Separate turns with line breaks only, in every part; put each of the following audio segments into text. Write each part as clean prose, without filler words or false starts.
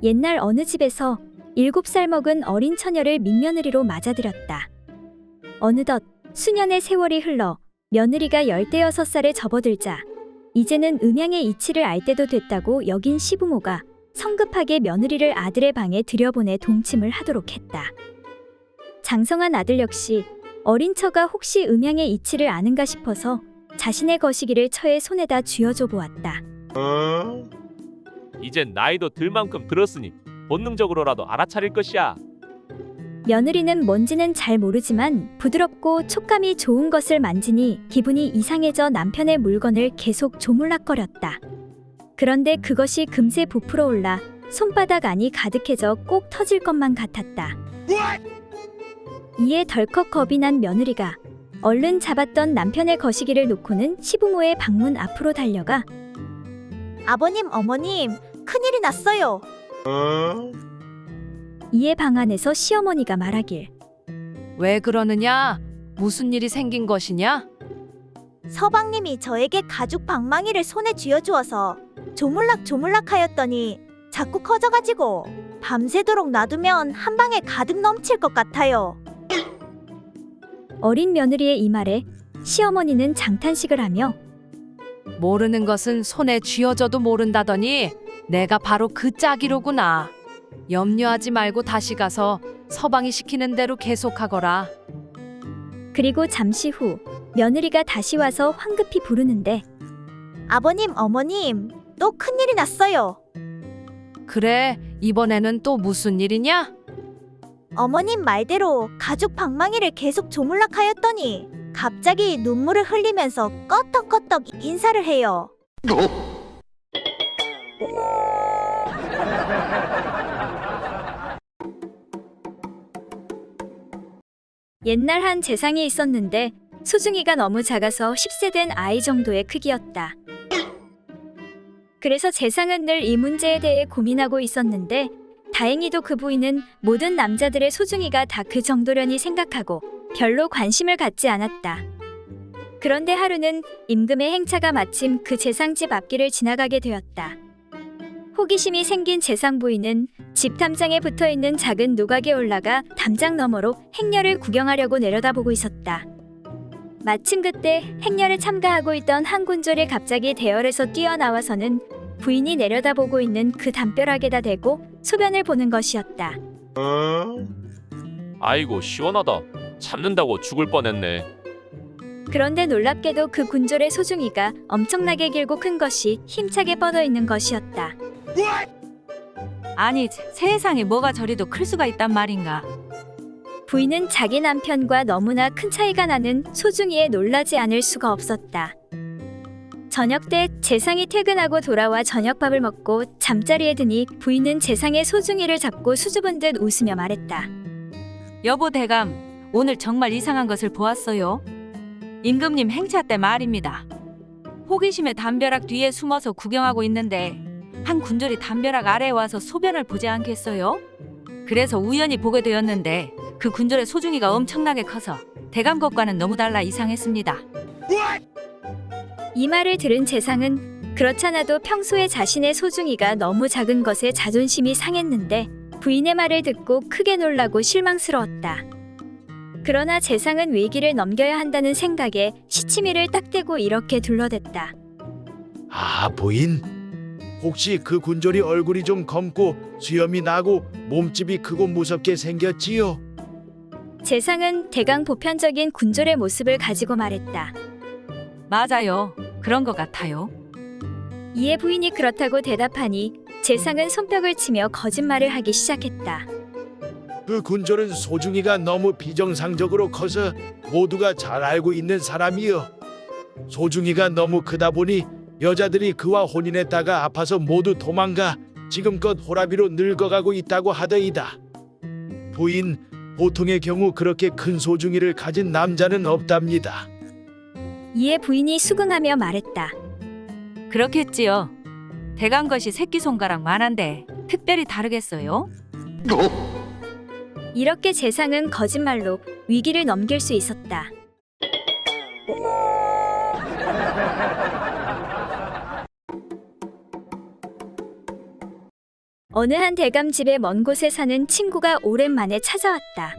옛날 어느 집에서 7살 먹은 어린 처녀를 맏며느리로 맞아들였다. 어느덧 수년의 세월이 흘러 며느리가 16살에 접어들자 이제는 음양의 이치를 알 때도 됐다고 여긴 시부모가 성급하게 며느리를 아들의 방에 들여보내 동침을 하도록 했다. 장성한 아들 역시 어린 처가 혹시 음양의 이치를 아는가 싶어서 자신의 거시기를 처의 손에다 쥐어줘 보았다.
이젠 나이도 들 만큼 들었으니 본능적으로라도 알아차릴 것이야.
며느리는 뭔지는 잘 모르지만 부드럽고 촉감이 좋은 것을 만지니 기분이 이상해져 남편의 물건을 계속 조물락거렸다. 그런데 그것이 금세 부풀어 올라 손바닥 안이 가득해져 꼭 터질 것만 같았다. 이에 덜컥 겁이 난 며느리가 얼른 잡았던 남편의 거시기를 놓고는 시부모의 방문 앞으로 달려가
아버님, 어머님, 큰일이 났어요.
이에 방 안에서 시어머니가 말하길
왜 그러느냐? 무슨 일이 생긴 것이냐?
서방님이 저에게 가죽 방망이를 손에 쥐어주어서 조물락조물락 하였더니 자꾸 커져가지고 밤새도록 놔두면 한 방에 가득 넘칠 것 같아요.
어린 며느리의 이 말에 시어머니는 장탄식을 하며
모르는 것은 손에 쥐어져도 모른다더니 내가 바로 그 짝이로구나. 염려하지 말고 다시 가서 서방이 시키는 대로 계속하거라.
그리고 잠시 후 며느리가 다시 와서 황급히 부르는데
아버님, 어머님, 또 큰일이 났어요.
그래, 이번에는 또 무슨 일이냐?
어머님 말대로 가죽 방망이를 계속 조물락 하였더니 갑자기 눈물을 흘리면서 껐덕껐덕 인사를 해요.
옛날 한 재상이 있었는데 소중이가 너무 작아서 10세 된 아이 정도의 크기였다. 그래서 재상은 늘 이 문제에 대해 고민하고 있었는데 다행히도 그 부인은 모든 남자들의 소중이가 다 그 정도려니 생각하고 별로 관심을 갖지 않았다. 그런데 하루는 임금의 행차가 마침 그 재상집 앞길을 지나가게 되었다. 호기심이 생긴 재상 부인은 집 담장에 붙어있는 작은 누각에 올라가 담장 너머로 행렬을 구경하려고 내려다보고 있었다. 마침 그때 행렬에 참가하고 있던 한 군졸이 갑자기 대열에서 뛰어나와서는 부인이 내려다보고 있는 그 담벼락에다 대고 소변을 보는 것이었다.
아이고 시원하다. 잡는다고 죽을 뻔했네.
그런데 놀랍게도 그 군졸의 소중이가 엄청나게 길고 큰 것이 힘차게 뻗어 있는 것이었다.
아니, 세상에 뭐가 저리도 클 수가 있단 말인가.
부인은 자기 남편과 너무나 큰 차이가 나는 소중이에 놀라지 않을 수가 없었다. 저녁 때 재상이 퇴근하고 돌아와 저녁밥을 먹고 잠자리에 드니 부인은 재상의 소중이를 잡고 수줍은 듯 웃으며 말했다.
여보 대감, 오늘 정말 이상한 것을 보았어요. 임금님 행차 때 말입니다. 호기심에 담벼락 뒤에 숨어서 구경하고 있는데 한 군졸이 담벼락 아래에 와서 소변을 보지 않겠어요? 그래서 우연히 보게 되었는데 그 군졸의 소중이가 엄청나게 커서 대감 것과는 너무 달라 이상했습니다.
이 말을 들은 재상은 그렇잖아도 평소에 자신의 소중이가 너무 작은 것에 자존심이 상했는데 부인의 말을 듣고 크게 놀라고 실망스러웠다. 그러나 재상은 위기를 넘겨야 한다는 생각에 시치미를 딱 대고 이렇게 둘러댔다.
아, 부인. 혹시 그 군졸이 얼굴이 좀 검고 수염이 나고 몸집이 크고 무섭게 생겼지요?
재상은 대강 보편적인 군졸의 모습을 가지고 말했다.
맞아요. 그런 것 같아요.
이에 부인이 그렇다고 대답하니 재상은 손뼉을 치며 거짓말을 하기 시작했다.
그 군졸은 소중이가 너무 비정상적으로 커서 모두가 잘 알고 있는 사람이요. 소중이가 너무 크다 보니 여자들이 그와 혼인했다가 아파서 모두 도망가 지금껏 호라비로 늙어가고 있다고 하더이다. 부인, 보통의 경우 그렇게 큰 소중이를 가진 남자는 없답니다.
이에 부인이 수긍하며 말했다.
그렇겠지요. 대감 것이 새끼손가락만한데 특별히 다르겠어요?
이렇게 재상은 거짓말로 위기를 넘길 수 있었다. 어느 한 대감 집의 먼 곳에 사는 친구가 오랜만에 찾아왔다.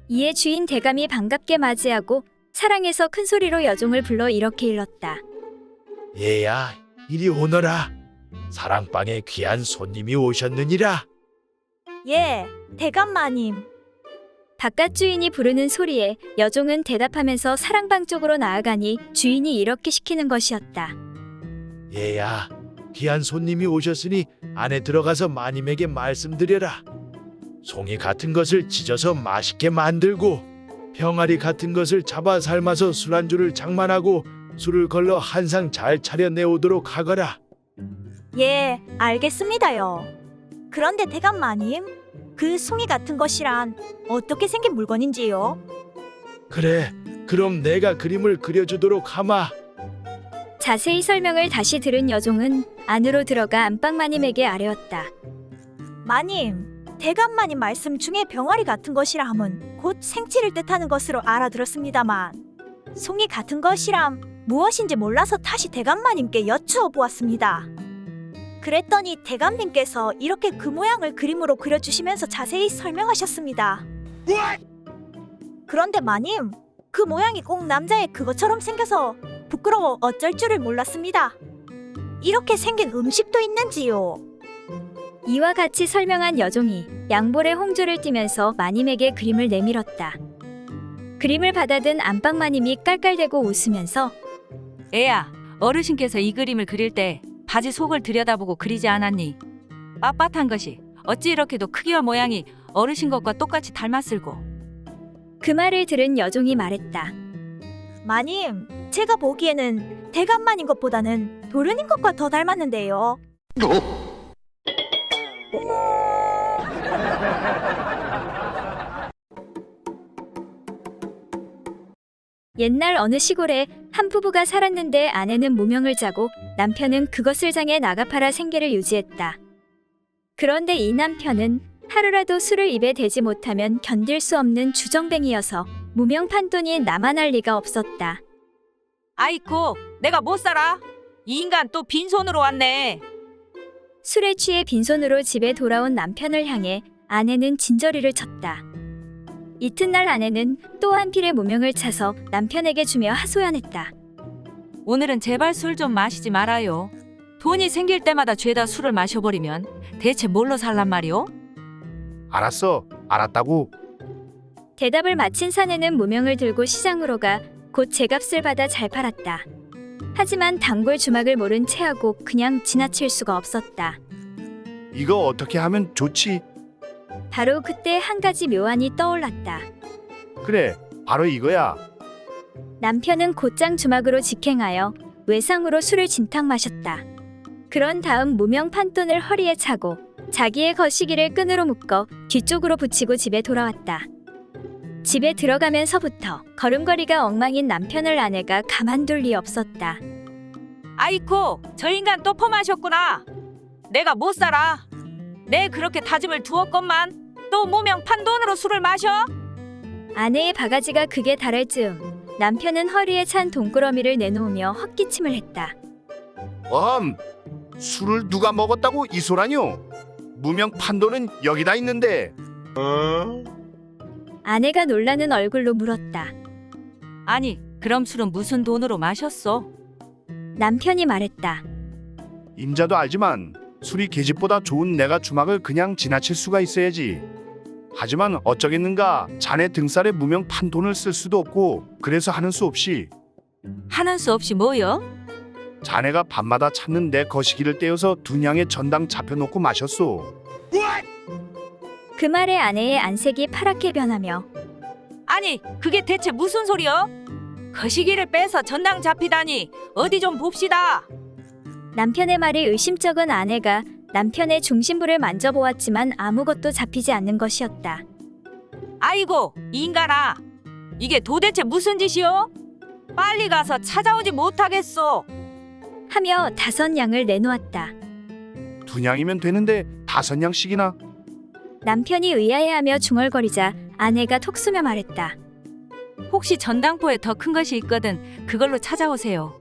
이에 주인 대감이 반갑게 맞이하고 사랑해서 큰 소리로 여종을 불러 이렇게 일렀다.
얘야, 이리 오너라. 사랑방에 귀한 손님이 오셨느니라.
예, 대감마님.
바깥 주인이 부르는 소리에 여종은 대답하면서 사랑방 쪽으로 나아가니 주인이 이렇게 시키는 것이었다.
얘야, 귀한 손님이 오셨으니 안에 들어가서 마님에게 말씀드려라. 송이 같은 것을 찢어서 맛있게 만들고 병아리 같은 것을 잡아 삶아서 술안주를 장만하고 술을 걸러 한상 잘 차려 내오도록 하거라.
예, 알겠습니다요. 그런데 대감마님, 그 송이 같은 것이란 어떻게 생긴 물건인지요?
그래, 그럼 내가 그림을 그려주도록 하마.
자세히 설명을 다시 들은 여종은 안으로 들어가 안방마님에게 아뢰었다.
마님, 대감마님 말씀 중에 병아리 같은 것이라 함은 곧 생치를 뜻하는 것으로 알아들었습니다만 송이 같은 것이람 무엇인지 몰라서 다시 대감마님께 여쭈어 보았습니다. 그랬더니 대감님께서 이렇게 그 모양을 그림으로 그려주시면서 자세히 설명하셨습니다. 그런데 마님, 그 모양이 꼭 남자의 그것처럼 생겨서 부끄러워 어쩔 줄을 몰랐습니다. 이렇게 생긴 음식도 있는지요?
이와 같이 설명한 여종이 양볼에 홍조를 띠면서 마님에게 그림을 내밀었다. 그림을 받아든 안방마님이 깔깔대고 웃으면서
애야, 어르신께서 이 그림을 그릴 때 바지 속을 들여다보고 그리지 않았니? 빳빳한 것이 어찌 이렇게도 크기와 모양이 어르신 것과 똑같이 닮았을꼬?
그 말을 들은 여종이 말했다.
마님, 제가 보기에는 대감마님 것보다는 도련님 것과 더 닮았는데요.
옛날 어느 시골에 한 부부가 살았는데 아내는 무명을 자고 남편은 그것을 장해 나가 팔아 생계를 유지했다. 그런데 이 남편은 하루라도 술을 입에 대지 못하면 견딜 수 없는 주정뱅이여서 무명 판돈이 나만 할 리가 없었다.
아이쿠, 내가 못 살아. 이 인간 또 빈손으로 왔네.
술에 취해 빈손으로 집에 돌아온 남편을 향해 아내는 진저리를 쳤다. 이튿날 아내는 또 한 필의 무명을 차서 남편에게 주며 하소연했다.
오늘은 제발 술 좀 마시지 말아요. 돈이 생길 때마다 죄다 술을 마셔버리면 대체 뭘로 살란 말이오?
알았어. 알았다고.
대답을 마친 사내는 무명을 들고 시장으로 가 곧 제값을 받아 잘 팔았다. 하지만 단골 주막을 모른 채하고 그냥 지나칠 수가 없었다.
이거 어떻게 하면 좋지?
바로 그때 한 가지 묘안이 떠올랐다.
그래, 바로 이거야.
남편은 곧장 주막으로 직행하여 외상으로 술을 진탕 마셨다. 그런 다음 무명 판돈을 허리에 차고 자기의 거시기를 끈으로 묶어 뒤쪽으로 붙이고 집에 돌아왔다. 집에 들어가면서부터 걸음걸이가 엉망인 남편을 아내가 가만둘 리 없었다.
아이쿠, 저 인간 또 퍼마셨구나. 내가 못 살아. 내 그렇게 다짐을 두었건만 또 무명 판돈으로 술을 마셔?
아내의 바가지가 극에 달할 즈음 남편은 허리에 찬 돈꾸러미를 내놓으며 헛기침을 했다.
술을 누가 먹었다고 이 소라뇨? 무명 판도는 여기다 있는데.
아내가 놀라는 얼굴로 물었다.
아니, 그럼 술은 무슨 돈으로 마셨어?
남편이 말했다.
임자도 알지만 술이 계집보다 좋은 내가 주막을 그냥 지나칠 수가 있어야지. 하지만 어쩌겠는가, 자네 등살에 무명 판돈을 쓸 수도 없고 그래서 하는 수 없이
하는 수 없이 뭐요?
자네가 밤마다 찾는 내 거시기를 떼어서 둔양에 전당 잡혀놓고 마셨소.
그 말에 아내의 안색이 파랗게 변하며
아니, 그게 대체 무슨 소리여? 거시기를 빼서 전당 잡히다니 어디 좀 봅시다.
남편의 말이 의심쩍은 아내가 남편의 중심부를 만져보았지만 아무것도 잡히지 않는 것이었다.
아이고, 이 인간아, 이게 도대체 무슨 짓이요? 빨리 가서 찾아오지 못하겠소.
하며 5냥을 내놓았다.
둔양이면 되는데 5냥씩이나.
남편이 의아해하며 중얼거리자 아내가 톡 쏘며 말했다.
혹시 전당포에 더 큰 것이 있거든 그걸로 찾아오세요.